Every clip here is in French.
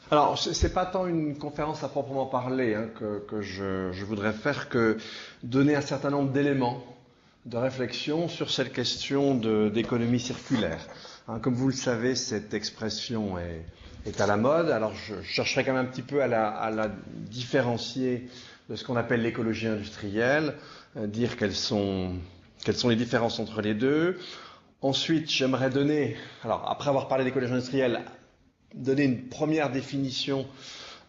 Alors, c'est pas tant une conférence à proprement parler que je voudrais faire que donner un certain nombre d'éléments de réflexion sur cette question d'économie circulaire. Comme vous le savez, cette expression est à la mode. Alors, je chercherai quand même un petit peu à la différencier de ce qu'on appelle l'écologie industrielle, dire quelles sont les différences entre les deux. Ensuite, j'aimerais donner, alors après avoir parlé d'écologie industrielle, donner une première définition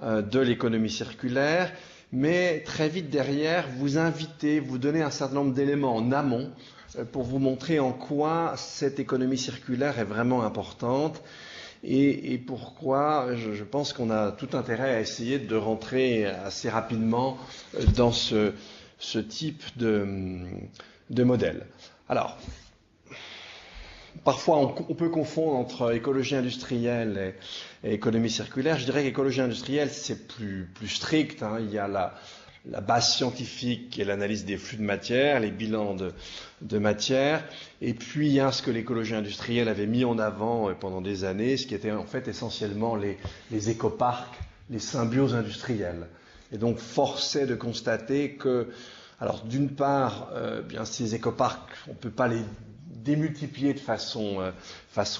de l'économie circulaire, mais très vite derrière, vous inviter, vous donner un certain nombre d'éléments en amont pour vous montrer en quoi cette économie circulaire est vraiment importante et pourquoi je pense qu'on a tout intérêt à essayer de rentrer assez rapidement dans ce type de modèle. Alors, parfois, on peut confondre entre écologie industrielle et économie circulaire. Je dirais qu'écologie industrielle, c'est plus strict. Il y a la base scientifique qui est l'analyse des flux de matière, les bilans de matière. Et puis, il y a ce que l'écologie industrielle avait mis en avant pendant des années, ce qui était en fait essentiellement les écoparcs, les symbioses industrielles. Et donc, force est de constater que, alors d'une part, bien ces écoparcs, on ne peut pas les démultiplié de façon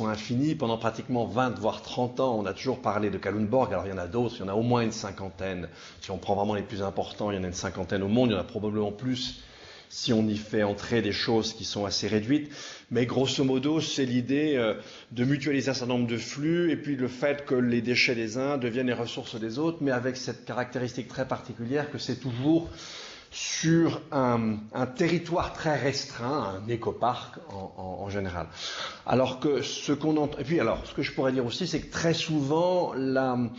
infinie. Pendant pratiquement 20 voire 30 ans, on a toujours parlé de Kalundborg. Alors il y en a d'autres, il y en a au moins une cinquantaine. Si on prend vraiment les plus importants, il y en a une cinquantaine au monde, il y en a probablement plus si on y fait entrer des choses qui sont assez réduites. Mais grosso modo, c'est l'idée de mutualiser un certain nombre de flux et puis le fait que les déchets des uns deviennent les ressources des autres, mais avec cette caractéristique très particulière que c'est toujours sur un territoire très restreint, un écoparc en général. Alors que ce qu'on entend, et puis alors, ce que je pourrais dire aussi, c'est que très souvent, le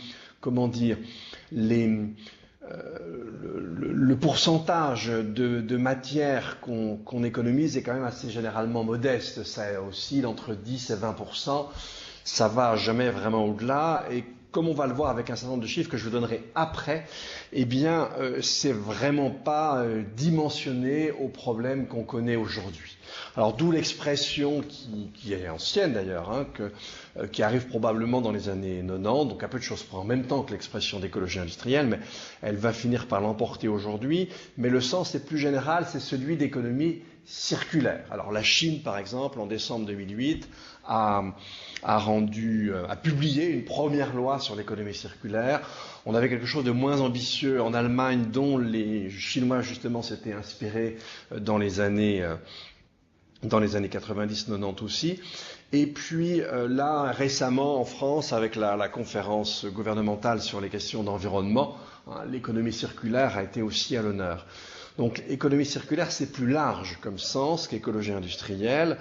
pourcentage de matière qu'on économise est quand même assez généralement modeste. Ça oscille entre 10 et 20%. Ça va jamais vraiment au-delà. Et comme on va le voir avec un certain nombre de chiffres que je vous donnerai après, eh bien, c'est vraiment pas dimensionné aux problèmes qu'on connaît aujourd'hui. Alors, d'où l'expression qui est ancienne d'ailleurs, qui arrive probablement dans les années 90, donc un peu de choses prend en même temps que l'expression d'écologie industrielle, mais elle va finir par l'emporter aujourd'hui. Mais le sens est plus général, c'est celui d'économie circulaire. Alors, la Chine, par exemple, en décembre 2008, a publié une première loi sur l'économie circulaire. On avait quelque chose de moins ambitieux en Allemagne, dont les Chinois justement s'étaient inspirés dans les années 90-90 aussi. Et puis là, récemment en France, avec la conférence gouvernementale sur les questions d'environnement, l'économie circulaire a été aussi à l'honneur. Donc économie circulaire, c'est plus large comme sens qu'écologie industrielle.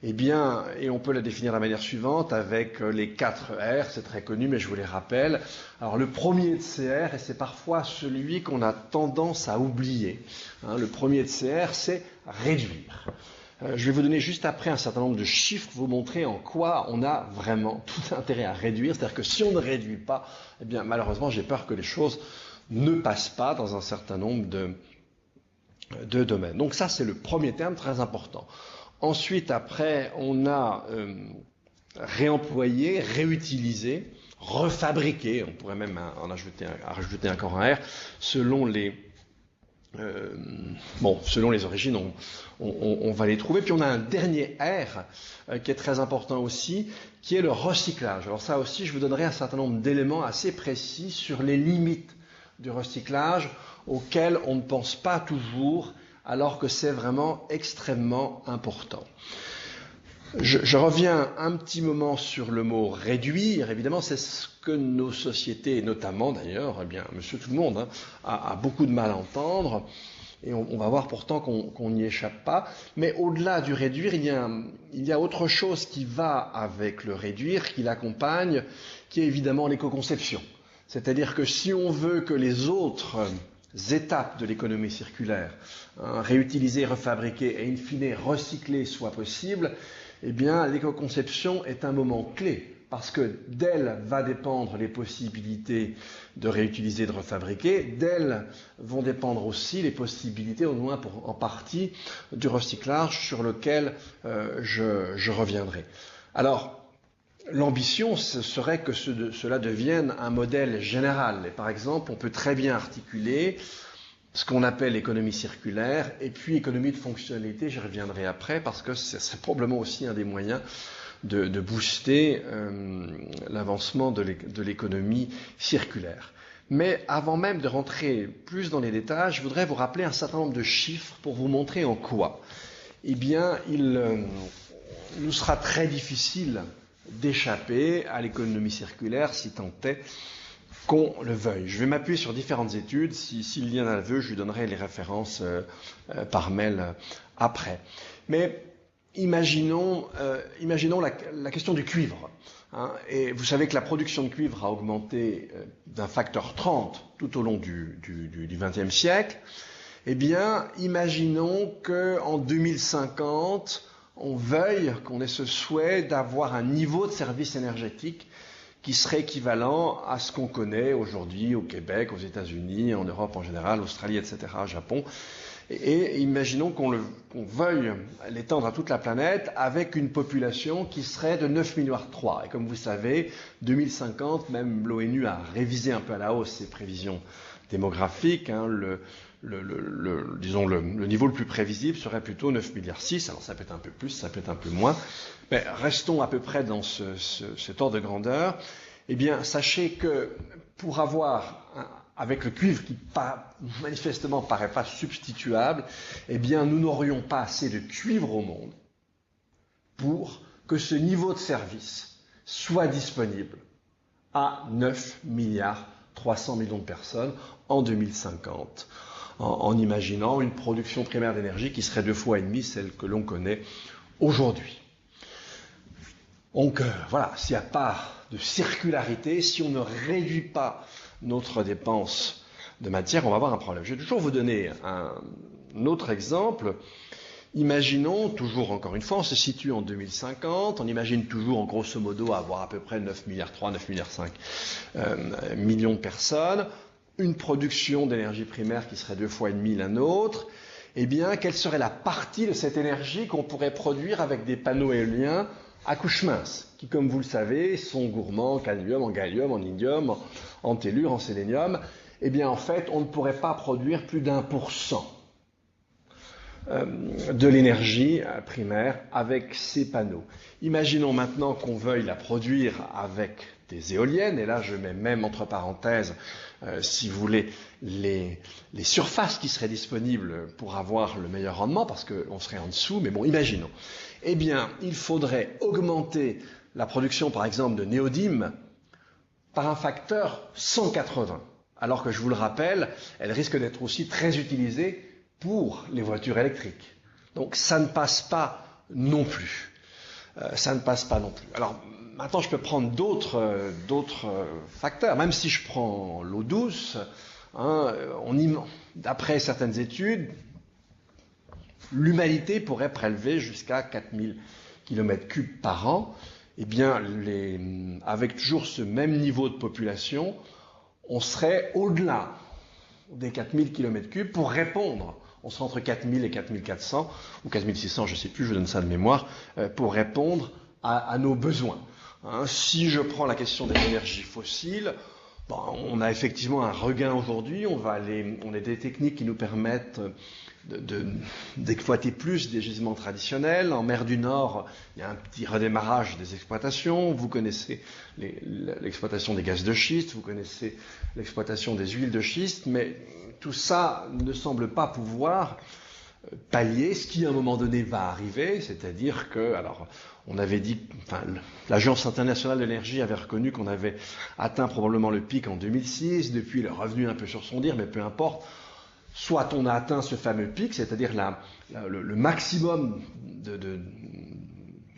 Eh bien, et on peut la définir de la manière suivante avec les 4 R, c'est très connu, mais je vous les rappelle. Alors, le premier de ces R, et c'est parfois celui qu'on a tendance à oublier, le premier de ces R, c'est réduire. Je vais vous donner juste après un certain nombre de chiffres, vous montrer en quoi on a vraiment tout intérêt à réduire. C'est-à-dire que si on ne réduit pas, eh bien, malheureusement, j'ai peur que les choses ne passent pas dans un certain nombre de domaines. Donc ça, c'est le premier terme très important. Ensuite, après, on a réemployé, réutilisé, refabriqué, on pourrait même en rajouter encore un R, selon les origines, on va les trouver. Puis on a un dernier R qui est très important aussi, qui est le recyclage. Alors ça aussi, je vous donnerai un certain nombre d'éléments assez précis sur les limites du recyclage auxquelles on ne pense pas toujours, alors que c'est vraiment extrêmement important. Je reviens un petit moment sur le mot réduire. Évidemment, c'est ce que nos sociétés, et notamment d'ailleurs, eh bien, monsieur tout le monde, a beaucoup de mal à entendre. Et on va voir pourtant qu'on n'y échappe pas. Mais au-delà du réduire, il y a autre chose qui va avec le réduire, qui l'accompagne, qui est évidemment l'éco-conception. C'est-à-dire que si on veut que les autres étapes de l'économie circulaire, réutiliser, refabriquer et in fine recycler soit possible, eh bien l'éco-conception est un moment clé parce que d'elle va dépendre les possibilités de réutiliser, de refabriquer, d'elle vont dépendre aussi les possibilités, au moins en partie, du recyclage sur lequel je reviendrai. Alors, l'ambition, ce serait que cela devienne un modèle général. Et par exemple, on peut très bien articuler ce qu'on appelle économie circulaire et puis économie de fonctionnalité, j'y reviendrai après, parce que c'est probablement aussi un des moyens de booster l'avancement de l'économie circulaire. Mais avant même de rentrer plus dans les détails, je voudrais vous rappeler un certain nombre de chiffres pour vous montrer en quoi. Eh bien, il nous sera très difficile d'échapper à l'économie circulaire si tant est qu'on le veuille. Je vais m'appuyer sur différentes études. S'il y en a veut, je lui donnerai les références par mail après. Mais imaginons la question du cuivre. Hein, et vous savez que la production de cuivre a augmenté d'un facteur 30 tout au long du XXe siècle. Eh bien, imaginons qu'en 2050, on veuille, qu'on ait ce souhait d'avoir un niveau de service énergétique qui serait équivalent à ce qu'on connaît aujourd'hui au Québec, aux États-Unis, en Europe en général, Australie, etc., Japon. Et imaginons qu'on veuille l'étendre à toute la planète avec une population qui serait de 9,3 milliards. Et comme vous savez, 2050, même l'ONU a révisé un peu à la hausse ses prévisions démographiques. Hein, disons le niveau le plus prévisible serait plutôt 9,6 milliards. Alors ça peut être un peu plus, ça peut être un peu moins. Mais restons à peu près dans cet ordre de grandeur. Eh bien, sachez que pour avoir, avec le cuivre qui manifestement paraît pas substituable, eh bien, nous n'aurions pas assez de cuivre au monde pour que ce niveau de service soit disponible à 9,3 milliards de personnes en 2050, en imaginant une production primaire d'énergie qui serait 2,5 fois celle que l'on connaît aujourd'hui. Donc voilà, s'il n'y a pas de circularité, si on ne réduit pas notre dépense de matière, on va avoir un problème. Je vais toujours vous donner un autre exemple. Imaginons, toujours encore une fois, on se situe en 2050, on imagine toujours en grosso modo avoir à peu près 9,3 milliards, 9,5 millions de personnes, une production d'énergie primaire qui serait 2,5 fois la nôtre. Eh bien, quelle serait la partie de cette énergie qu'on pourrait produire avec des panneaux éoliens à couche mince, qui, comme vous le savez, sont gourmands en cadmium, en gallium, en indium, en tellure, en sélénium? Eh bien, en fait, on ne pourrait pas produire plus d'1% de l'énergie primaire avec ces panneaux. Imaginons maintenant qu'on veuille la produire avec des éoliennes, et là je mets même entre parenthèses, si vous voulez, les surfaces qui seraient disponibles pour avoir le meilleur rendement, parce qu'on serait en dessous, mais bon, imaginons. Eh bien, il faudrait augmenter la production, par exemple, de néodyme par un facteur 180, alors que, je vous le rappelle, elle risque d'être aussi très utilisée pour les voitures électriques. Donc ça ne passe pas non plus. Alors maintenant je peux prendre d'autres facteurs. Même si je prends l'eau douce, hein, d'après certaines études, l'humanité pourrait prélever jusqu'à 4000 km3 par an. Eh bien, avec toujours ce même niveau de population, on serait au-delà des 4000 km3 pour répondre. On sera entre 4000 et 4400, ou 4600, je ne sais plus, je donne ça de mémoire, pour répondre à nos besoins. Hein, si je prends la question des énergies fossiles, on a effectivement un regain aujourd'hui, on a des techniques qui nous permettent d'exploiter plus des gisements traditionnels. En mer du Nord, il y a un petit redémarrage des exploitations. Vous connaissez l'exploitation des gaz de schiste, vous connaissez l'exploitation des huiles de schiste, mais tout ça ne semble pas pouvoir pallier ce qui à un moment donné va arriver, c'est-à-dire que, alors, on avait dit, l'Agence internationale de l'énergie avait reconnu qu'on avait atteint probablement le pic en 2006, depuis il est revenu un peu sur son dire, mais peu importe. Soit on a atteint ce fameux pic, c'est-à-dire le maximum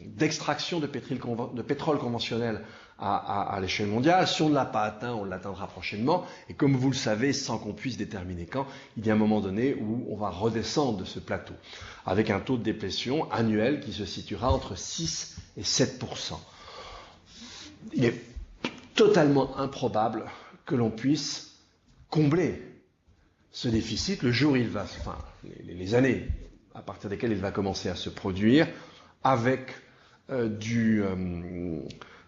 d'extraction de pétrole conventionnel à l'échelle mondiale. Si on ne l'a pas atteint, on l'atteindra prochainement. Et comme vous le savez, sans qu'on puisse déterminer quand, il y a un moment donné où on va redescendre de ce plateau, avec un taux de déplétion annuel qui se situera entre 6 et 7%. Il est totalement improbable que l'on puisse combler ce déficit le jour où il va, les années à partir desquelles il va commencer à se produire, avec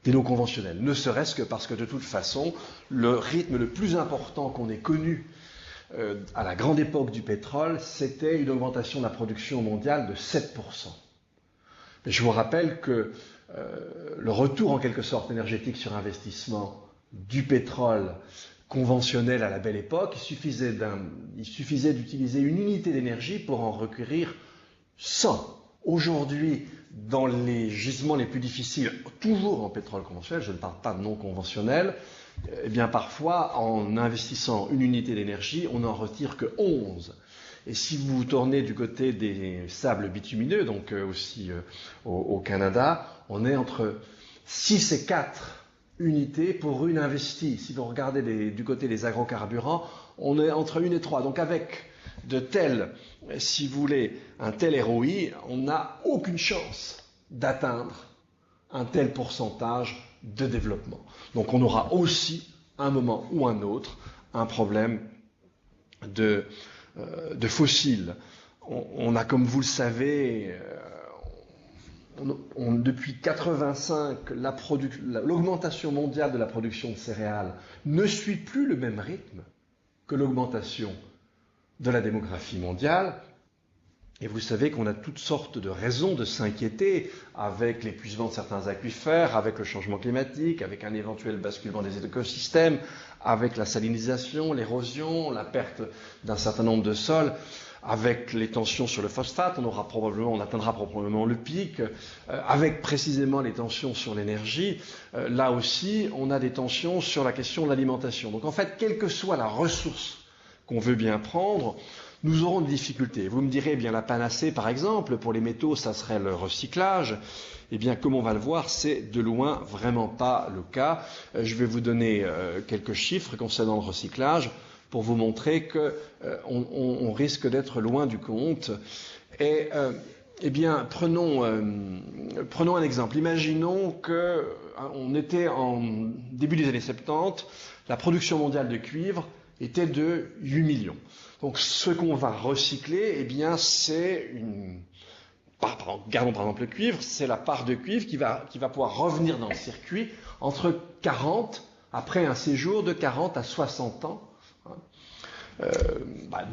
des non conventionnels. Ne serait-ce que parce que de toute façon, le rythme le plus important qu'on ait connu à la grande époque du pétrole, c'était une augmentation de la production mondiale de 7%. Mais je vous rappelle que le retour en quelque sorte énergétique sur investissement du pétrole conventionnel à la belle époque, il suffisait d'utiliser une unité d'énergie pour en requérir 100. Aujourd'hui, dans les gisements les plus difficiles, toujours en pétrole conventionnel, je ne parle pas de non conventionnel, eh bien parfois, en investissant une unité d'énergie, on n'en retire que 11. Et si vous vous tournez du côté des sables bitumineux, donc aussi au Canada, on est entre 6 et 4 unités pour une investie. Si vous regardez du côté des agrocarburants, on est entre 1 et 3. Donc avec de tels, si vous voulez, un tel ROI, on n'a aucune chance d'atteindre un tel pourcentage de développement. Donc on aura aussi, à un moment ou un autre, un problème de fossiles. On a, comme vous le savez, depuis 1985, l'augmentation mondiale de la production de céréales ne suit plus le même rythme que l'augmentation de la démographie mondiale. Et vous savez qu'on a toutes sortes de raisons de s'inquiéter avec l'épuisement de certains aquifères, avec le changement climatique, avec un éventuel basculement des écosystèmes, avec la salinisation, l'érosion, la perte d'un certain nombre de sols, avec les tensions sur le phosphate, on atteindra probablement le pic, avec précisément les tensions sur l'énergie. Là aussi, on a des tensions sur la question de l'alimentation. Donc en fait, quelle que soit la ressource qu'on veut bien prendre, nous aurons des difficultés. Vous me direz, eh bien la panacée, par exemple, pour les métaux, ça serait le recyclage. Eh bien, comme on va le voir, c'est de loin vraiment pas le cas. Je vais vous donner quelques chiffres concernant le recyclage pour vous montrer qu'on risque d'être loin du compte. Et eh bien, prenons un exemple. Imaginons qu'on était en début des années 70, la production mondiale de cuivre était de 8 millions. Donc ce qu'on va recycler, eh bien c'est gardons par exemple le cuivre, c'est la part de cuivre qui va pouvoir revenir dans le circuit entre 40, après un séjour de 40 à 60 ans,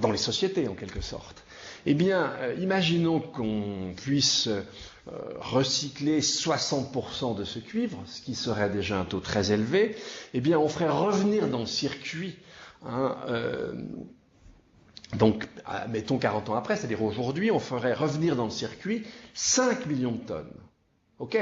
dans les sociétés en quelque sorte. Eh bien, imaginons qu'on puisse recycler 60% de ce cuivre, ce qui serait déjà un taux très élevé. Eh bien, on ferait revenir dans le circuit donc, mettons 40 ans après, c'est-à-dire aujourd'hui, on ferait revenir dans le circuit 5 millions de tonnes. OK,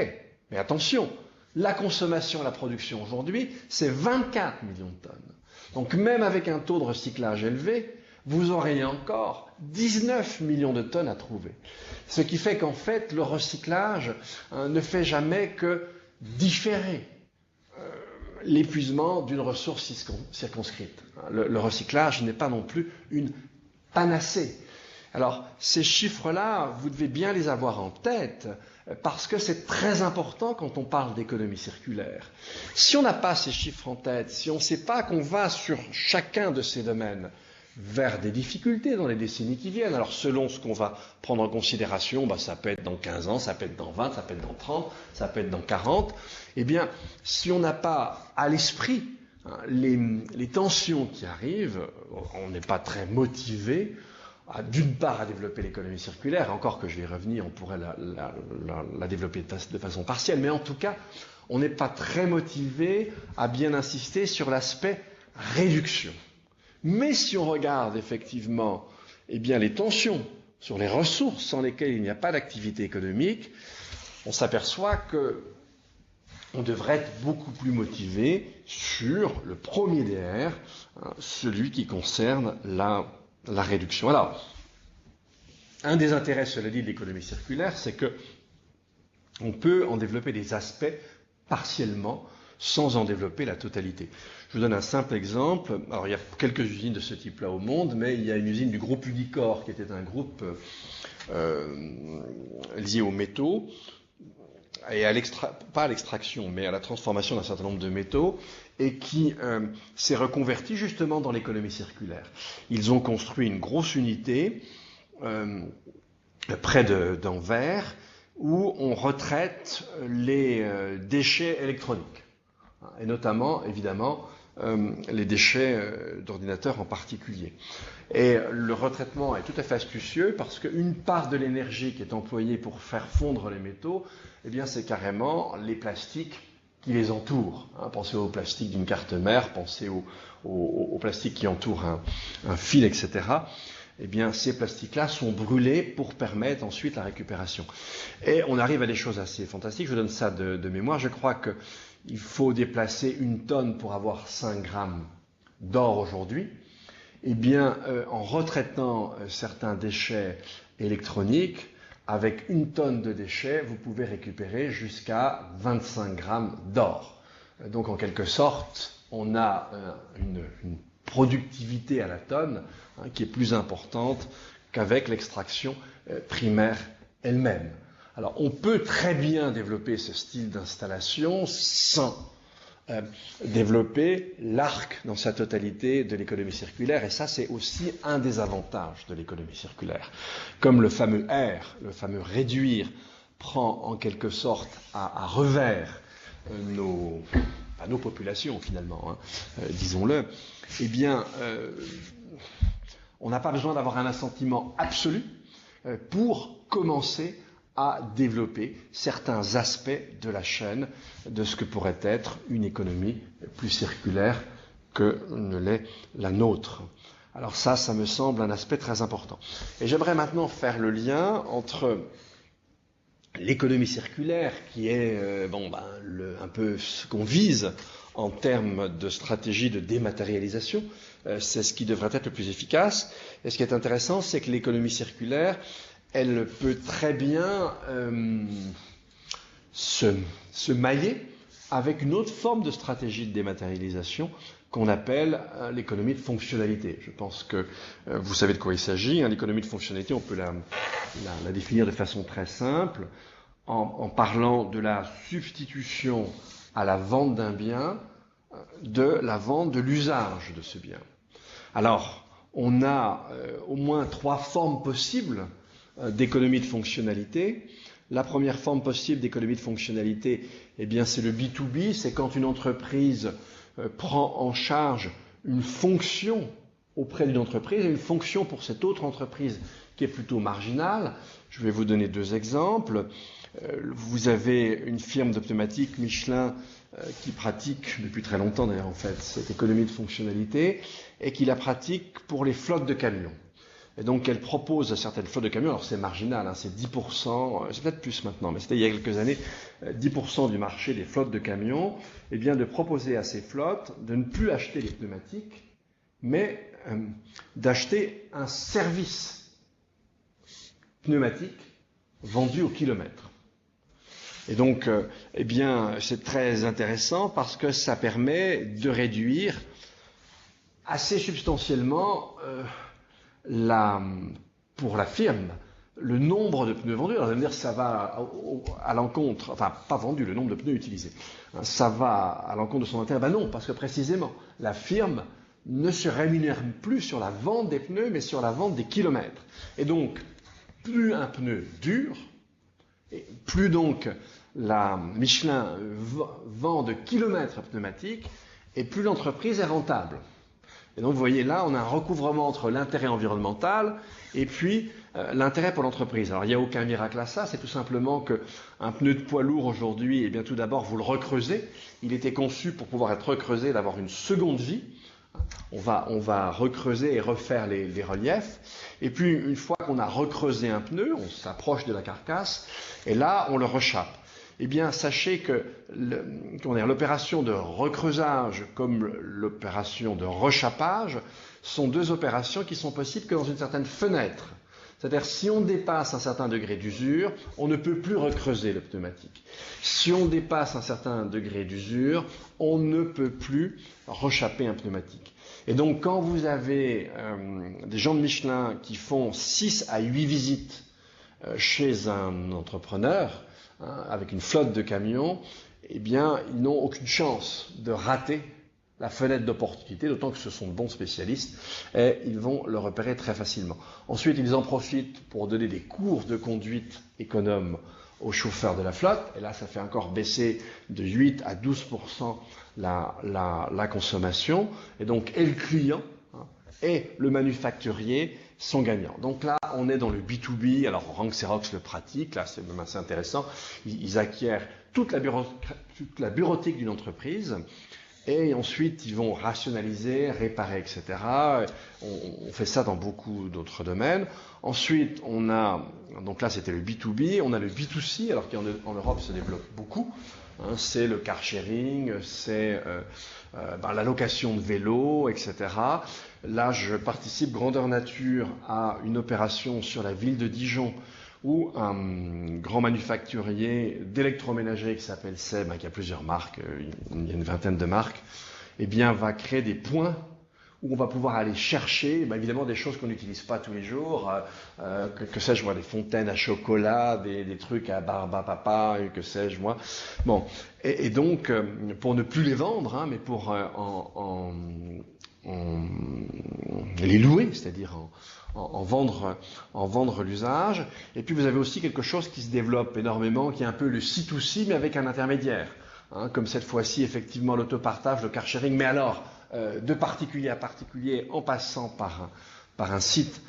mais attention, la consommation et la production aujourd'hui, c'est 24 millions de tonnes. Donc même avec un taux de recyclage élevé, vous auriez encore 19 millions de tonnes à trouver. Ce qui fait qu'en fait, le recyclage ne fait jamais que différer l'épuisement d'une ressource circonscrite. Le recyclage n'est pas non plus une panacée. Alors, ces chiffres-là, vous devez bien les avoir en tête, parce que c'est très important quand on parle d'économie circulaire. Si on n'a pas ces chiffres en tête, si on ne sait pas qu'on va sur chacun de ces domaines vers des difficultés dans les décennies qui viennent, alors selon ce qu'on va prendre en considération, ça peut être dans 15 ans, ça peut être dans 20, ça peut être dans 30, ça peut être dans 40, eh bien, si on n'a pas à l'esprit les tensions qui arrivent, on n'est pas très motivé, d'une part à développer l'économie circulaire, encore que je vais y revenir, on pourrait la développer de façon partielle, mais en tout cas, on n'est pas très motivé à bien insister sur l'aspect réduction. Mais si on regarde effectivement les tensions sur les ressources sans lesquelles il n'y a pas d'activité économique, on s'aperçoit qu'on devrait être beaucoup plus motivé sur le premier DR, celui qui concerne la réduction. Alors, un des intérêts, cela dit, de l'économie circulaire, c'est qu'on peut en développer des aspects partiellement sans en développer la totalité. Je vous donne un simple exemple. Alors, il y a quelques usines de ce type-là au monde, mais il y a une usine du groupe Unicor, qui était un groupe lié aux métaux, et pas à l'extraction, mais à la transformation d'un certain nombre de métaux, et qui s'est reconverti justement dans l'économie circulaire. Ils ont construit une grosse unité près d'Anvers, où on retraite les déchets électroniques, et notamment, évidemment, les déchets d'ordinateurs en particulier. Et le retraitement est tout à fait astucieux parce qu'une part de l'énergie qui est employée pour faire fondre les métaux, eh bien, c'est carrément les plastiques qui les entourent. Pensez au plastique d'une carte mère, pensez au plastique qui entoure un fil, etc. Eh bien, ces plastiques-là sont brûlés pour permettre ensuite la récupération. Et on arrive à des choses assez fantastiques. Je donne ça de mémoire. Je crois qu'il faut déplacer 1 tonne pour avoir 5 grammes d'or aujourd'hui. Eh bien, en retraitant certains déchets électroniques, avec 1 tonne de déchets, vous pouvez récupérer jusqu'à 25 grammes d'or. Donc, en quelque sorte, on a une productivité à la tonne qui est plus importante qu'avec l'extraction primaire elle-même. Alors, on peut très bien développer ce style d'installation sans développer l'arc dans sa totalité de l'économie circulaire, et ça c'est aussi un des avantages de l'économie circulaire. Comme le fameux R, le fameux réduire, prend en quelque sorte à revers nos populations finalement, disons-le, eh bien on n'a pas besoin d'avoir un assentiment absolu pour commencer à développer certains aspects de la chaîne de ce que pourrait être une économie plus circulaire que ne l'est la nôtre. Alors ça me semble un aspect très important. Et j'aimerais maintenant faire le lien entre l'économie circulaire, qui est un peu ce qu'on vise en termes de stratégie de dématérialisation, c'est ce qui devrait être le plus efficace. Et ce qui est intéressant, c'est que l'économie circulaire, elle peut très bien se mailler avec une autre forme de stratégie de dématérialisation qu'on appelle l'économie de fonctionnalité. Je pense que vous savez de quoi il s'agit. L'économie de fonctionnalité, on peut la définir de façon très simple en parlant de la substitution à la vente d'un bien de la vente de l'usage de ce bien. Alors, on a au moins 3 formes possibles d'économie de fonctionnalité. La première forme possible d'économie de fonctionnalité, eh bien, c'est le B2B, c'est quand une entreprise prend en charge une fonction auprès d'une entreprise et une fonction pour cette autre entreprise qui est plutôt marginale. Je vais vous donner 2 exemples. Vous avez une firme de pneumatiques, Michelin, qui pratique depuis très longtemps d'ailleurs en fait cette économie de fonctionnalité et qui la pratique pour les flottes de camions. Et donc, elle propose à certaines flottes de camions, alors c'est marginal, c'est 10%, c'est peut-être plus maintenant, mais c'était il y a quelques années, 10% du marché des flottes de camions, eh bien, de proposer à ces flottes de ne plus acheter les pneumatiques, mais d'acheter un service pneumatique vendu au kilomètre. Et donc, eh bien, c'est très intéressant parce que ça permet de réduire assez substantiellement pour la firme, le nombre de pneus vendus. Alors, ça veut dire que ça va à l'encontre, enfin, pas vendu, le nombre de pneus utilisés. Ça va à l'encontre de son intérêt. Ben non, parce que précisément, la firme ne se rémunère plus sur la vente des pneus, mais sur la vente des kilomètres. Et donc, plus un pneu dure, et plus donc la Michelin vend de kilomètres pneumatiques, et plus l'entreprise est rentable. Et donc, vous voyez, là, on a un recouvrement entre l'intérêt environnemental et puis l'intérêt pour l'entreprise. Alors, il n'y a aucun miracle à ça, c'est tout simplement qu'un pneu de poids lourd aujourd'hui, eh bien, tout d'abord, vous le recreusez. Il était conçu pour pouvoir être recreusé, d'avoir une seconde vie. On va recreuser et refaire les reliefs. Et puis, une fois qu'on a recreusé un pneu, on s'approche de la carcasse, et là, on le rechappe. Eh bien, sachez que l'opération de recreusage comme l'opération de rechappage sont 2 opérations qui sont possibles que dans une certaine fenêtre. C'est-à-dire, si on dépasse un certain degré d'usure, on ne peut plus recreuser le pneumatique. Si on dépasse un certain degré d'usure, on ne peut plus rechapper un pneumatique. Et donc, quand vous avez des gens de Michelin qui font 6 à 8 visites chez un entrepreneur, avec une flotte de camions, eh bien, ils n'ont aucune chance de rater la fenêtre d'opportunité, d'autant que ce sont de bons spécialistes, et ils vont le repérer très facilement. Ensuite, ils en profitent pour donner des cours de conduite économe aux chauffeurs de la flotte, et là ça fait encore baisser de 8 à 12% la consommation, et donc et le client et le manufacturier sont gagnants. Donc là, on est dans le B2B, alors Rank Xerox le pratique, là c'est même assez intéressant, ils acquièrent toute la bureautique d'une entreprise, et ensuite ils vont rationaliser, réparer, etc. On fait ça dans beaucoup d'autres domaines. Ensuite, on a, donc là c'était le B2B, on a le B2C, alors qui en Europe se développe beaucoup. C'est le car sharing, c'est la location de vélos, etc. Là, je participe grandeur nature à une opération sur la ville de Dijon où un grand manufacturier d'électroménager qui s'appelle SEB, qui a plusieurs marques, il y a une vingtaine de marques, eh bien, va créer des points où on va pouvoir aller chercher, évidemment, des choses qu'on n'utilise pas tous les jours, que sais-je moi, des fontaines à chocolat, des trucs à barbe à papa, que sais-je moi. Bon, et donc, pour ne plus les vendre, mais pour les louer, c'est-à-dire en vendre l'usage. Et puis vous avez aussi quelque chose qui se développe énormément, qui est un peu le C2C, mais avec un intermédiaire. Comme cette fois-ci, effectivement, l'autopartage, le car sharing, mais alors, de particulier à particulier, en passant par un site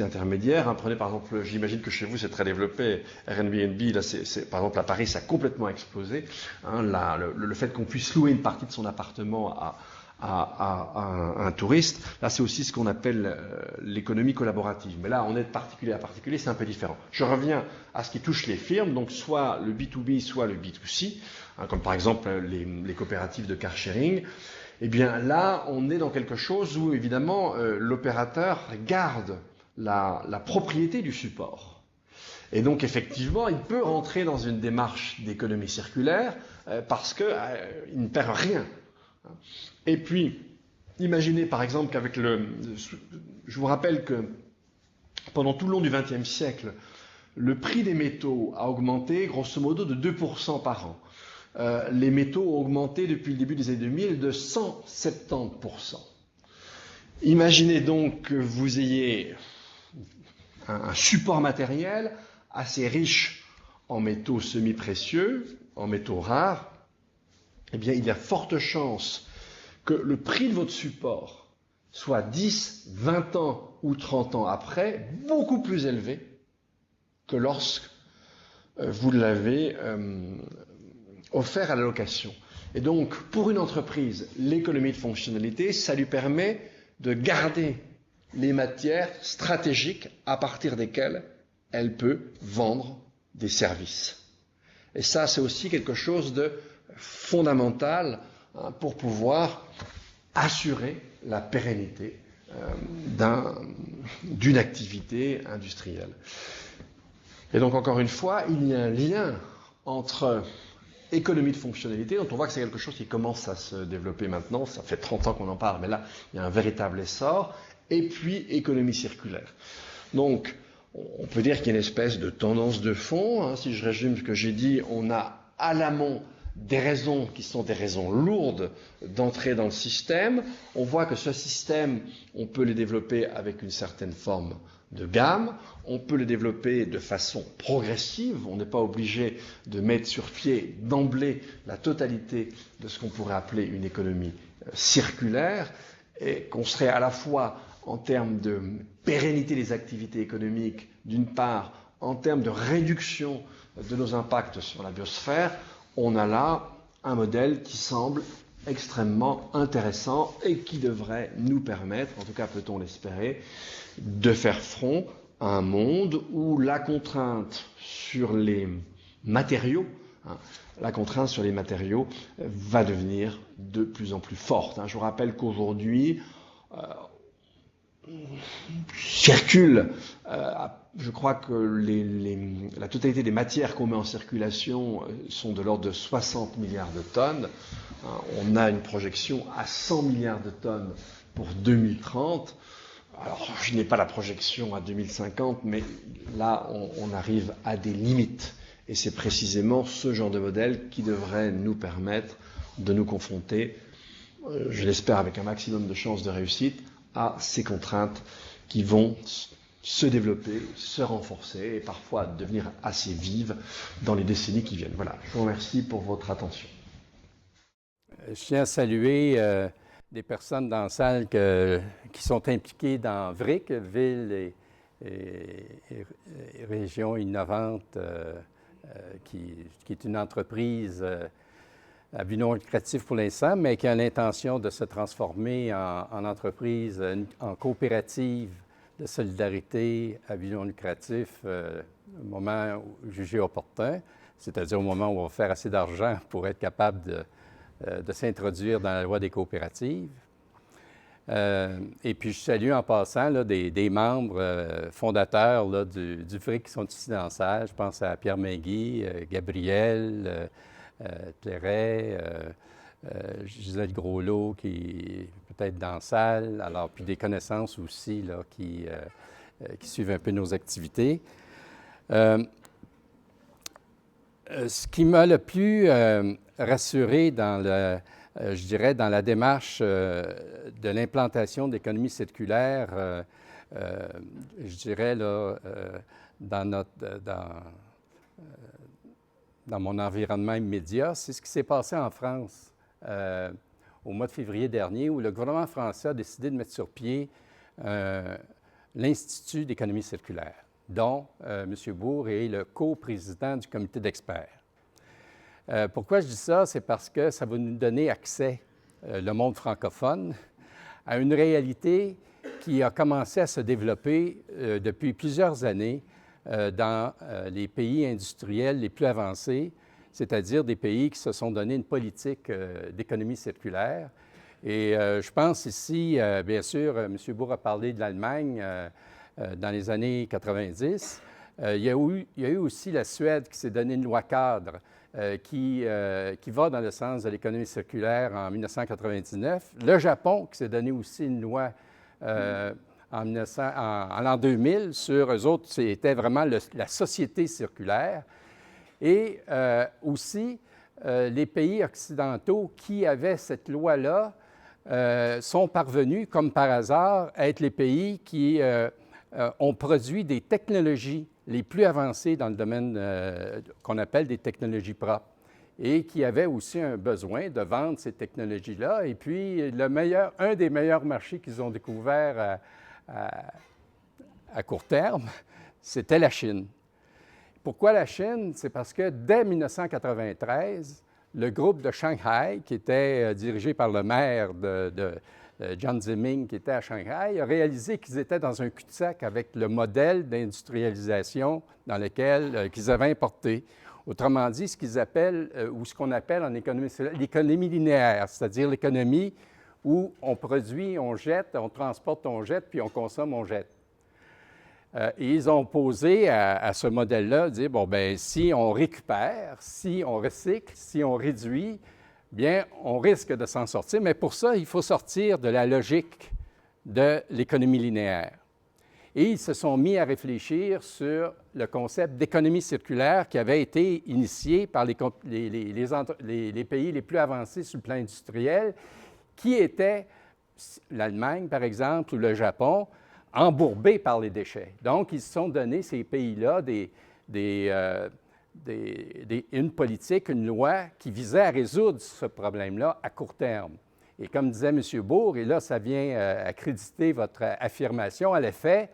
intermédiaire. Prenez par exemple, j'imagine que chez vous c'est très développé, Airbnb, là par exemple à Paris ça a complètement explosé. Le fait qu'on puisse louer une partie de son appartement à un touriste, là c'est aussi ce qu'on appelle l'économie collaborative. Mais là on est de particulier à particulier, c'est un peu différent. Je reviens à ce qui touche les firmes, donc soit le B2B, soit le B2C, comme par exemple les coopératives de car sharing. Eh bien là, on est dans quelque chose où évidemment l'opérateur garde la propriété du support. Et donc effectivement, il peut rentrer dans une démarche d'économie circulaire parce qu'il ne perd rien. Et puis, imaginez par exemple qu'avec je vous rappelle que pendant tout le long du XXe siècle, le prix des métaux a augmenté grosso modo de 2% par an. Les métaux ont augmenté depuis le début des années 2000 de 170%. Imaginez donc que vous ayez un support matériel assez riche en métaux semi-précieux, en métaux rares. Eh bien, il y a forte chance que le prix de votre support soit 10, 20 ans ou 30 ans après beaucoup plus élevé que lorsque vous l'avez offert à la location. Et donc, pour une entreprise, l'économie de fonctionnalité, ça lui permet de garder les matières stratégiques à partir desquelles elle peut vendre des services. Et ça, c'est aussi quelque chose de fondamental pour pouvoir assurer la pérennité d'une activité industrielle. Et donc, encore une fois, il y a un lien entre économie de fonctionnalité, dont on voit que c'est quelque chose qui commence à se développer maintenant, ça fait 30 ans qu'on en parle, mais là, il y a un véritable essor, et puis économie circulaire. Donc, on peut dire qu'il y a une espèce de tendance de fond, si je résume ce que j'ai dit, on a à l'amont des raisons qui sont des raisons lourdes d'entrer dans le système. On voit que ce système, on peut le développer avec une certaine forme de gamme, on peut le développer de façon progressive, on n'est pas obligé de mettre sur pied d'emblée la totalité de ce qu'on pourrait appeler une économie circulaire, et qu'on serait à la fois en termes de pérennité des activités économiques, d'une part, en termes de réduction de nos impacts sur la biosphère. On a là un modèle qui semble extrêmement intéressant et qui devrait nous permettre, en tout cas peut-on l'espérer, de faire front à un monde où la contrainte sur les matériaux, va devenir de plus en plus forte. Je vous rappelle qu'aujourd'hui, circule, je crois que la totalité des matières qu'on met en circulation sont de l'ordre de 60 milliards de tonnes. On a une projection à 100 milliards de tonnes pour 2030. Alors, je n'ai pas la projection à 2050, mais là, on arrive à des limites. Et c'est précisément ce genre de modèle qui devrait nous permettre de nous confronter, je l'espère avec un maximum de chances de réussite, à ces contraintes qui vont se développer, se renforcer et parfois devenir assez vive dans les décennies qui viennent. Voilà, je vous remercie pour votre attention. Je tiens à saluer des personnes dans la salle qui sont impliquées dans VRIC, Ville et Régions innovantes, qui est une entreprise à but non lucratif pour l'instant, mais qui a l'intention de se transformer en entreprise, en coopérative de solidarité à but non lucratif au moment jugé opportun, c'est-à-dire au moment où on va faire assez d'argent pour être capable de s'introduire dans la loi des coopératives. Et puis, je salue en passant là, des membres fondateurs là, du VRIC qui sont ici dans la salle. Je pense à Pierre Mainguy, Gabriel, Clairet, Gisèle Groslot qui est peut-être dans la salle, alors puis des connaissances aussi là, qui suivent un peu nos activités. Ce qui m'a le plus rassuré dans je dirais, dans la démarche de l'implantation d'économie circulaire, je dirais, là, dans mon environnement immédiat, c'est ce qui s'est passé en France au mois de février dernier, où le gouvernement français a décidé de mettre sur pied l'Institut d'économie circulaire, dont M. Bourg est le coprésident du comité d'experts. Pourquoi je dis ça? C'est parce que ça va nous donner accès, le monde francophone, à une réalité qui a commencé à se développer depuis plusieurs années dans les pays industriels les plus avancés, c'est-à-dire des pays qui se sont donné une politique d'économie circulaire. Et je pense ici, bien sûr, M. Bourg a parlé de l'Allemagne dans les années 90. Il y a eu aussi la Suède qui s'est donné une loi cadre qui va dans le sens de l'économie circulaire en 1999. Le Japon qui s'est donné aussi une loi en l'an 2000 sur eux autres, c'était vraiment la société circulaire. Et aussi, les pays occidentaux qui avaient cette loi-là sont parvenus, comme par hasard, à être les pays qui ont produit des technologies les plus avancées dans le domaine qu'on appelle des technologies propres et qui avaient aussi un besoin de vendre ces technologies-là. Et puis, un des meilleurs marchés qu'ils ont découvert à court terme, c'était la Chine. Pourquoi la Chine? C'est parce que dès 1993, le groupe de Shanghai, qui était dirigé par le maire de Jiang Zemin, qui était à Shanghai, a réalisé qu'ils étaient dans un cul-de-sac avec le modèle d'industrialisation dans lequel qu'ils avaient importé. Autrement dit, ce qu'ils appellent, ou ce qu'on appelle en économie, l'économie linéaire, c'est-à-dire l'économie où on produit, on jette, on transporte, on jette, puis on consomme, on jette. Et ils ont posé à ce modèle-là, dire, bon, bien, si on récupère, si on recycle, si on réduit, bien, on risque de s'en sortir. Mais pour ça, il faut sortir de la logique de l'économie linéaire. Et ils se sont mis à réfléchir sur le concept d'économie circulaire qui avait été initié par les pays les plus avancés sur le plan industriel, qui étaient l'Allemagne, par exemple, ou le Japon, embourbés par les déchets. Donc, ils se sont donné, ces pays-là, une politique, une loi qui visait à résoudre ce problème-là à court terme. Et comme disait M. Bourg, et là, ça vient accréditer votre affirmation à l'effet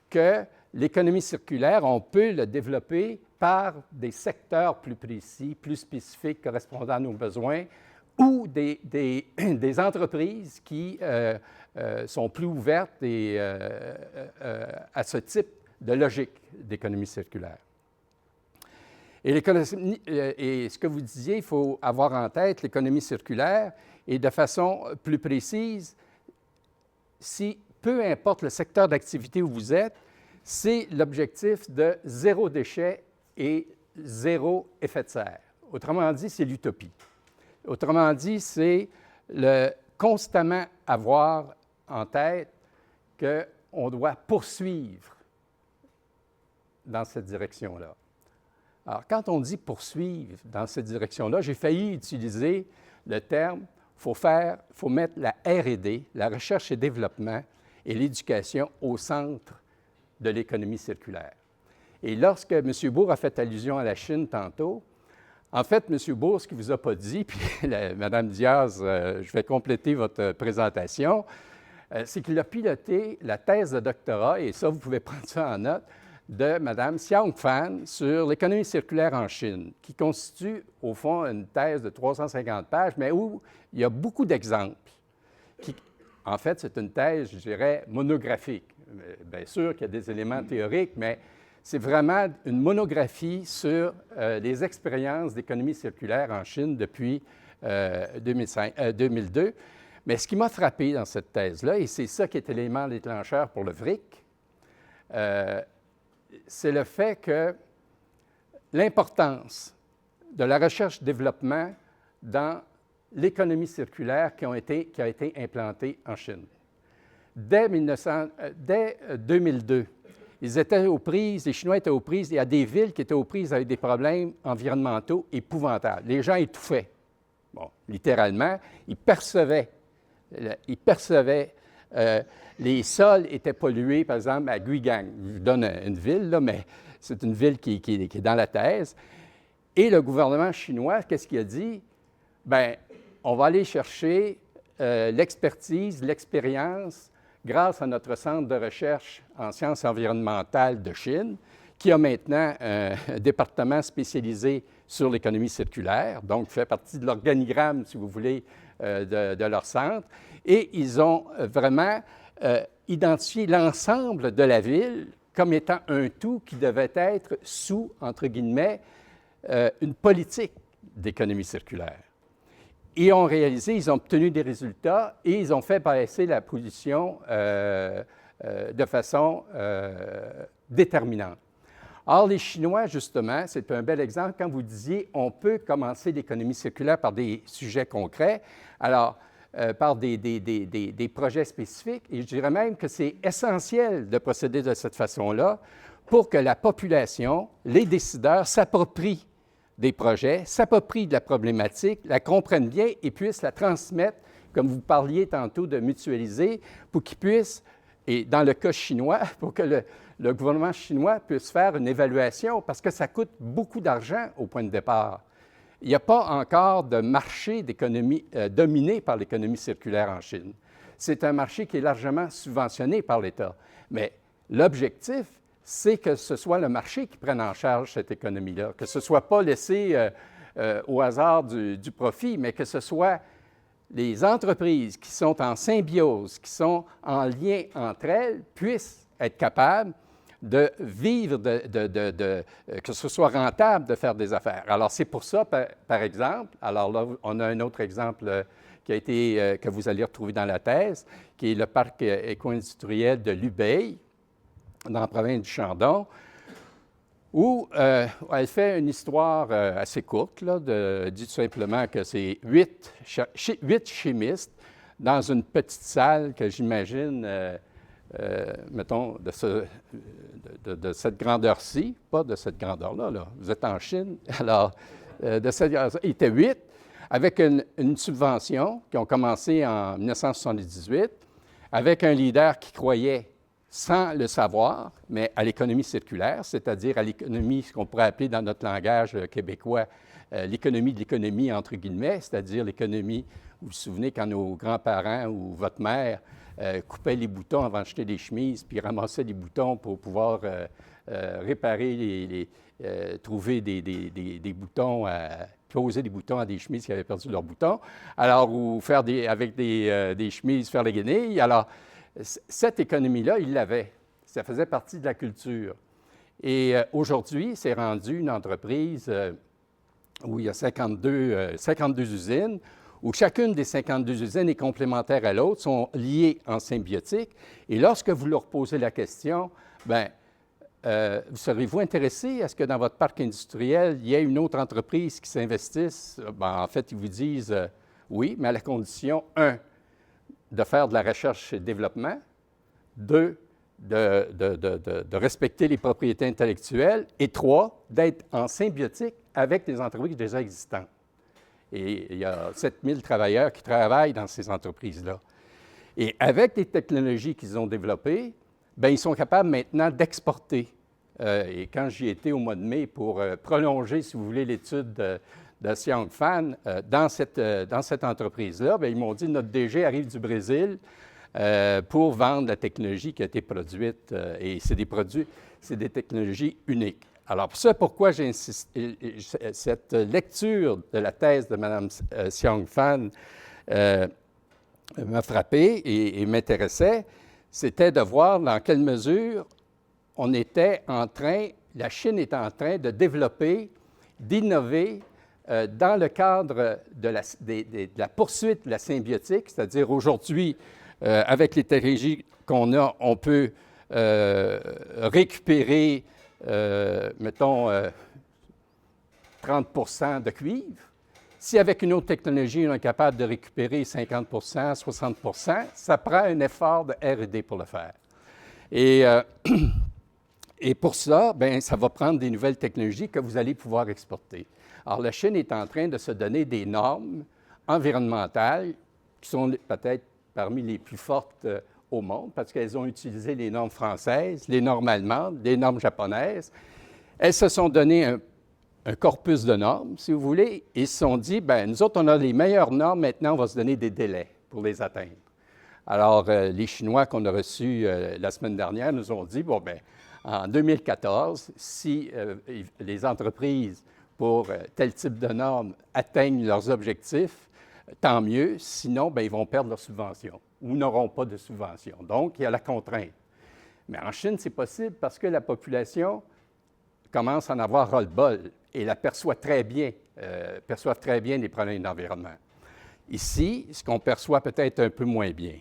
que l'économie circulaire, on peut le développer par des secteurs plus précis, plus spécifiques, correspondant à nos besoins, ou des entreprises qui sont plus ouvertes à ce type de logique d'économie circulaire. Et ce que vous disiez, il faut avoir en tête l'économie circulaire et de façon plus précise, si peu importe le secteur d'activité où vous êtes, c'est l'objectif de zéro déchet et zéro effet de serre. Autrement dit, c'est l'utopie. Autrement dit, c'est constamment avoir en tête qu'on doit poursuivre dans cette direction-là. Alors, quand on dit poursuivre dans cette direction-là, j'ai failli utiliser le terme faut mettre la R&D, la recherche et développement, et l'éducation au centre de l'économie circulaire. Et lorsque M. Bourg a fait allusion à la Chine tantôt, en fait, M. Bourg, ce qu'il ne vous a pas dit, puis Mme Diaz, je vais compléter votre présentation, c'est qu'il a piloté la thèse de doctorat, et ça, vous pouvez prendre ça en note, de Mme Xiang Fan sur l'économie circulaire en Chine, qui constitue, au fond, une thèse de 350 pages, mais où il y a beaucoup d'exemples. En fait, c'est une thèse, je dirais, monographique. Bien sûr qu'il y a des éléments théoriques, mais c'est vraiment une monographie sur les expériences d'économie circulaire en Chine depuis 2002. Mais ce qui m'a frappé dans cette thèse-là, et c'est ça qui est l'élément déclencheur pour le VRIC, c'est le fait que l'importance de la recherche-développement dans l'économie circulaire qui a été implantée en Chine. Dès 2002, les Chinois étaient aux prises, il y a des villes qui étaient aux prises avec des problèmes environnementaux épouvantables. Les gens étouffaient. Bon, littéralement, ils percevaient les sols étaient pollués, par exemple, à Guigang. Je vous donne une ville, là, mais c'est une ville qui est dans la thèse. Et le gouvernement chinois, qu'est-ce qu'il a dit? Bien, on va aller chercher l'expertise, l'expérience, grâce à notre centre de recherche en sciences environnementales de Chine, qui a maintenant un département spécialisé sur l'économie circulaire, donc fait partie de l'organigramme, si vous voulez, de leur centre. Et ils ont vraiment identifié l'ensemble de la ville comme étant un tout qui devait être sous, entre guillemets, une politique d'économie circulaire. Ils ont réalisé, ils ont obtenu des résultats et ils ont fait baisser la pollution de façon déterminante. Or, les Chinois, justement, c'est un bel exemple, quand vous disiez on peut commencer l'économie circulaire par des sujets concrets, alors par des projets spécifiques, et je dirais même que c'est essentiel de procéder de cette façon-là pour que la population, les décideurs s'approprient des projets, s'approprient de la problématique, la comprennent bien et puissent la transmettre, comme vous parliez tantôt de mutualiser, pour qu'ils puissent, et dans le cas chinois, pour que le gouvernement chinois puisse faire une évaluation, parce que ça coûte beaucoup d'argent au point de départ. Il n'y a pas encore de marché d'économie dominé par l'économie circulaire en Chine. C'est un marché qui est largement subventionné par l'État. Mais l'objectif, c'est que ce soit le marché qui prenne en charge cette économie-là, que ce ne soit pas laissé au hasard du profit, mais que ce soit les entreprises qui sont en symbiose, qui sont en lien entre elles, puissent être capables de vivre, que ce soit rentable de faire des affaires. Alors, c'est pour ça, par exemple, alors là, on a un autre exemple que vous allez retrouver dans la thèse, qui est le parc éco-industriel de Lubei, dans la province du Shandong, où elle fait une histoire assez courte, là, dit tout simplement que c'est 8 chimistes dans une petite salle que j'imagine, mettons, de cette grandeur-ci, pas de cette grandeur-là, là. Vous êtes en Chine, alors, de cette grandeur, il était 8, avec une subvention qui ont commencé en 1978, avec un leader qui croyait, sans le savoir, mais à l'économie circulaire, c'est-à-dire à l'économie, ce qu'on pourrait appeler dans notre langage québécois, l'économie de l'économie, entre guillemets, c'est-à-dire l'économie, vous vous souvenez quand nos grands-parents ou votre mère coupaient les boutons avant d'acheter des chemises, puis ramassaient les boutons pour pouvoir réparer, trouver des boutons, poser des boutons à des chemises qui avaient perdu leurs boutons, alors, ou faire avec des chemises, faire les guenilles. Alors, cette économie-là, il l'avait. Ça faisait partie de la culture. Et aujourd'hui, c'est rendu une entreprise où il y a 52 usines, où chacune des 52 usines est complémentaire à l'autre, sont liées en symbiotique. Et lorsque vous leur posez la question, bien, serez-vous intéressé à ce que dans votre parc industriel, il y ait une autre entreprise qui s'investisse? Bien, en fait, ils vous disent oui, mais à la condition, 1, de faire de la recherche et développement, 2, de respecter les propriétés intellectuelles, et 3, d'être en symbiotique avec des entreprises déjà existantes. Et il y a 7000 travailleurs qui travaillent dans ces entreprises-là. Et avec les technologies qu'ils ont développées, bien, ils sont capables maintenant d'exporter. Et quand j'y étais au mois de mai pour prolonger, si vous voulez, l'étude de Xiang Fan dans cette entreprise-là, bien, ils m'ont dit, notre DG arrive du Brésil pour vendre la technologie qui a été produite. Et c'est des technologies uniques. Alors, c'est pourquoi j'ai insisté, cette lecture de la thèse de Mme Xiang Fan m'a frappé et m'intéressait, c'était de voir dans quelle mesure la Chine est en train de développer, d'innover dans le cadre de la poursuite de la symbiotique, c'est-à-dire aujourd'hui, avec les technologies qu'on a, on peut récupérer, mettons, 30 de cuivre. Si avec une autre technologie, on est capable de récupérer 50 60 ça prend un effort de R&D pour le faire. Et pour ça, bien, ça va prendre des nouvelles technologies que vous allez pouvoir exporter. Alors, la Chine est en train de se donner des normes environnementales qui sont peut-être parmi les plus fortes au monde parce qu'elles ont utilisé les normes françaises, les normes allemandes, les normes japonaises. Elles se sont donné un corpus de normes, si vous voulez, et ils se sont dit, bien, nous autres, on a les meilleures normes, maintenant, on va se donner des délais pour les atteindre. Alors, les Chinois qu'on a reçus la semaine dernière nous ont dit, bon, bien, en 2014, si les entreprises pour tel type de normes atteignent leurs objectifs, tant mieux. Sinon, bien, ils vont perdre leur subvention ou n'auront pas de subvention. Donc, il y a la contrainte. Mais en Chine, c'est possible parce que la population commence à en avoir ras-le-bol et la perçoit très bien les problèmes d'environnement. Ici, ce qu'on perçoit peut-être un peu moins bien,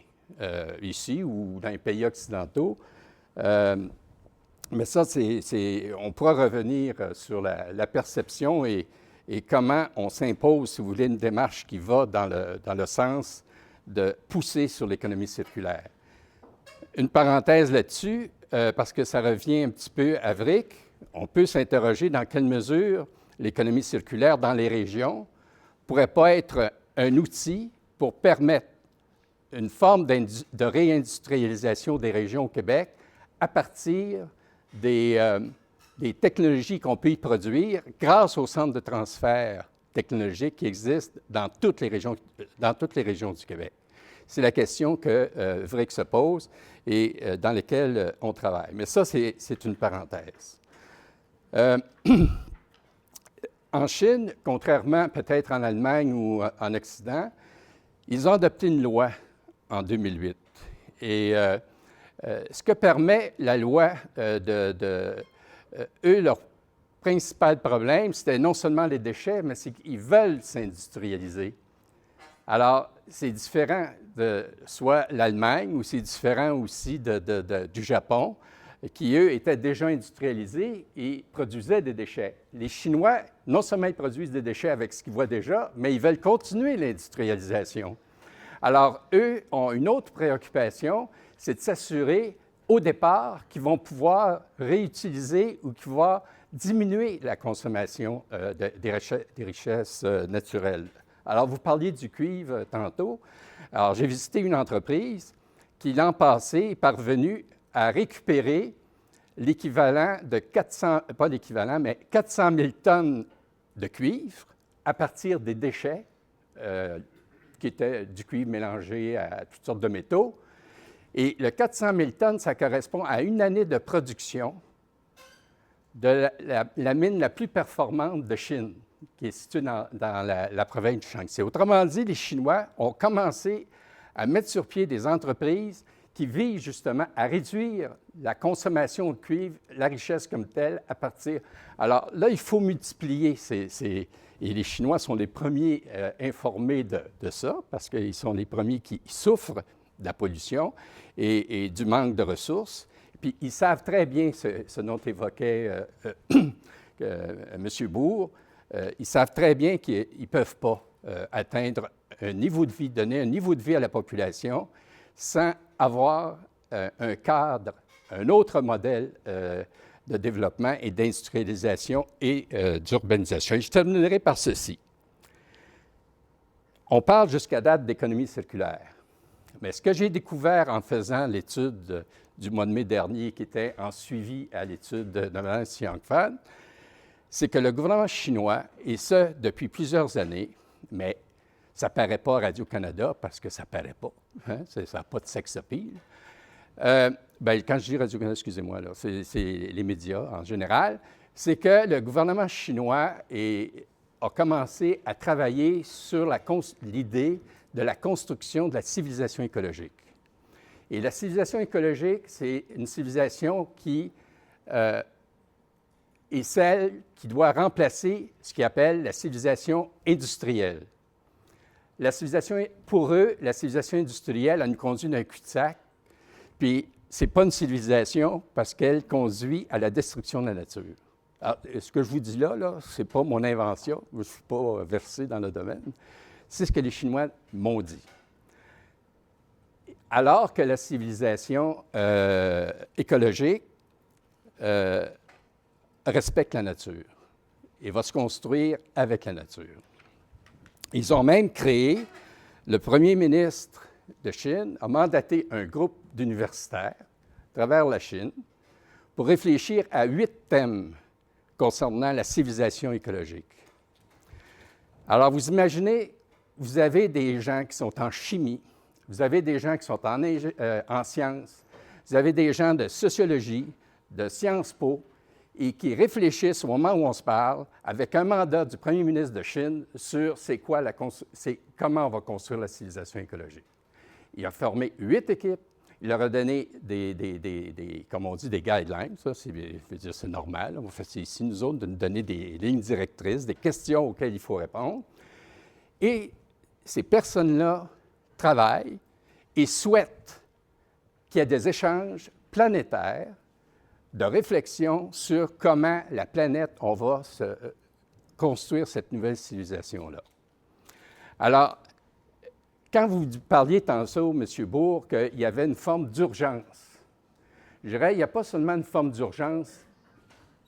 ici ou dans les pays occidentaux, mais ça, on pourra revenir sur la perception et comment on s'impose, si vous voulez, une démarche qui va dans le sens de pousser sur l'économie circulaire. Une parenthèse là-dessus, parce que ça revient un petit peu à Vric, on peut s'interroger dans quelle mesure l'économie circulaire dans les régions ne pourrait pas être un outil pour permettre une forme de réindustrialisation des régions au Québec à partir des technologies qu'on peut y produire grâce au centre de transfert technologique qui existe dans toutes les régions du Québec. C'est la question que Vric se pose et dans laquelle on travaille. Mais ça, c'est une parenthèse. En Chine, contrairement peut-être en Allemagne ou en Occident, ils ont adopté une loi en 2008. Et ce que permet la loi eux, leur principal problème, c'était non seulement les déchets, mais c'est qu'ils veulent s'industrialiser. Alors, c'est différent de soit l'Allemagne ou c'est différent aussi du Japon, qui, eux, étaient déjà industrialisés et produisaient des déchets. Les Chinois, non seulement ils produisent des déchets avec ce qu'ils voient déjà, mais ils veulent continuer l'industrialisation. Alors, eux ont une autre préoccupation, c'est de s'assurer au départ qu'ils vont pouvoir réutiliser ou qu'ils vont diminuer la consommation des richesses naturelles. Alors, vous parliez du cuivre tantôt. Alors, j'ai visité une entreprise qui, l'an passé, est parvenue à récupérer l'équivalent de 400 000 tonnes de cuivre à partir des déchets qui étaient du cuivre mélangé à toutes sortes de métaux. Et le 400 000 tonnes, ça correspond à une année de production de la mine la plus performante de Chine, qui est située dans la province du Shaanxi. Autrement dit, les Chinois ont commencé à mettre sur pied des entreprises qui visent justement à réduire la consommation de cuivre, la richesse comme telle, à partir... Alors là, il faut multiplier et les Chinois sont les premiers informés de ça, parce qu'ils sont les premiers qui souffrent de la pollution et du manque de ressources. Puis ils savent très bien ce dont évoquait M. Bourg. Ils savent très bien qu'ils ne peuvent pas atteindre un niveau de vie, donner un niveau de vie à la population sans avoir un cadre, un autre modèle de développement et d'industrialisation et d'urbanisation. Et je terminerai par ceci. On parle jusqu'à date d'économie circulaire. Mais ce que j'ai découvert en faisant l'étude du mois de mai dernier, qui était en suivi à l'étude de Mme Xiangfan, c'est que le gouvernement chinois, et ce depuis plusieurs années, mais ça ne paraît pas à Radio-Canada parce que ça ne paraît pas, hein, ça n'a pas de sex appeal. Quand je dis Radio-Canada, excusez-moi, là, c'est les médias en général, c'est que le gouvernement chinois a commencé à travailler sur l'idée de la construction de la civilisation écologique. Et la civilisation écologique, c'est une civilisation qui est celle qui doit remplacer ce qu'ils appellent la civilisation industrielle. Pour eux, la civilisation industrielle, elle nous conduit dans un cul-de-sac, puis ce n'est pas une civilisation parce qu'elle conduit à la destruction de la nature. Alors, ce que je vous dis là ce n'est pas mon invention, je ne suis pas versé dans le domaine, c'est ce que les Chinois m'ont dit. Alors que la civilisation écologique respecte la nature et va se construire avec la nature. Ils ont même créé, le premier ministre de Chine a mandaté un groupe d'universitaires à travers la Chine pour réfléchir à 8 thèmes concernant la civilisation écologique. Alors, vous imaginez, vous avez des gens qui sont en chimie, vous avez des gens qui sont en sciences, vous avez des gens de sociologie, de Sciences Po, et qui réfléchissent au moment où on se parle avec un mandat du premier ministre de Chine sur comment on va construire la civilisation écologique. Il a formé 8 équipes, il leur a donné comme on dit, des guidelines, ça, c'est normal, on fait ici, nous autres, de nous donner des lignes directrices, des questions auxquelles il faut répondre. Et ces personnes-là travaillent et souhaitent qu'il y ait des échanges planétaires de réflexion sur comment la planète, on va construire cette nouvelle civilisation-là. Alors, quand vous parliez tantôt, M. Bourg, qu'il y avait une forme d'urgence, je dirais, il n'y a pas seulement une forme d'urgence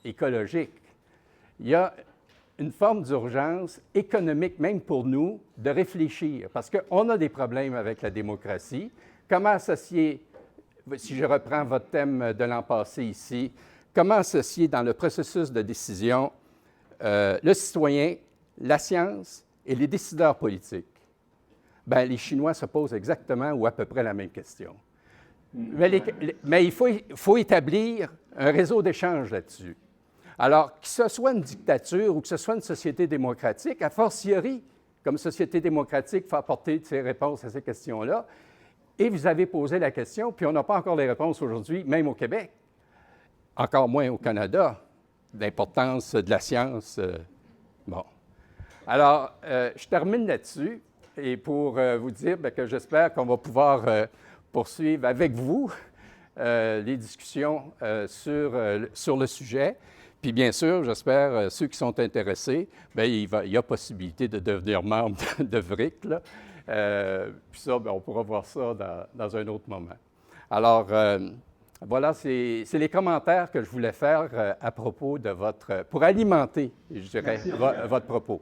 écologique, il y a une forme d'urgence économique, même pour nous, de réfléchir, parce qu'on a des problèmes avec la démocratie. Comment associer, si je reprends votre thème de l'an passé ici, comment associer dans le processus de décision le citoyen, la science et les décideurs politiques? Bien, les Chinois se posent exactement ou à peu près la même question. Mais il faut établir un réseau d'échange là-dessus. Alors, que ce soit une dictature ou que ce soit une société démocratique, a fortiori, comme société démocratique, il faut apporter ses réponses à ces questions-là. Et vous avez posé la question, puis on n'a pas encore les réponses aujourd'hui, même au Québec, encore moins au Canada, l'importance de la science. Bon. Alors, je termine là-dessus, et pour vous dire que j'espère qu'on va pouvoir poursuivre avec vous les discussions sur le sujet. Puis bien sûr, j'espère, ceux qui sont intéressés, bien, il y a possibilité de devenir membre de VRIC, là. Puis ça, bien, on pourra voir ça dans un autre moment. Alors, voilà, c'est les commentaires que je voulais faire à propos de pour alimenter, je dirais, votre propos.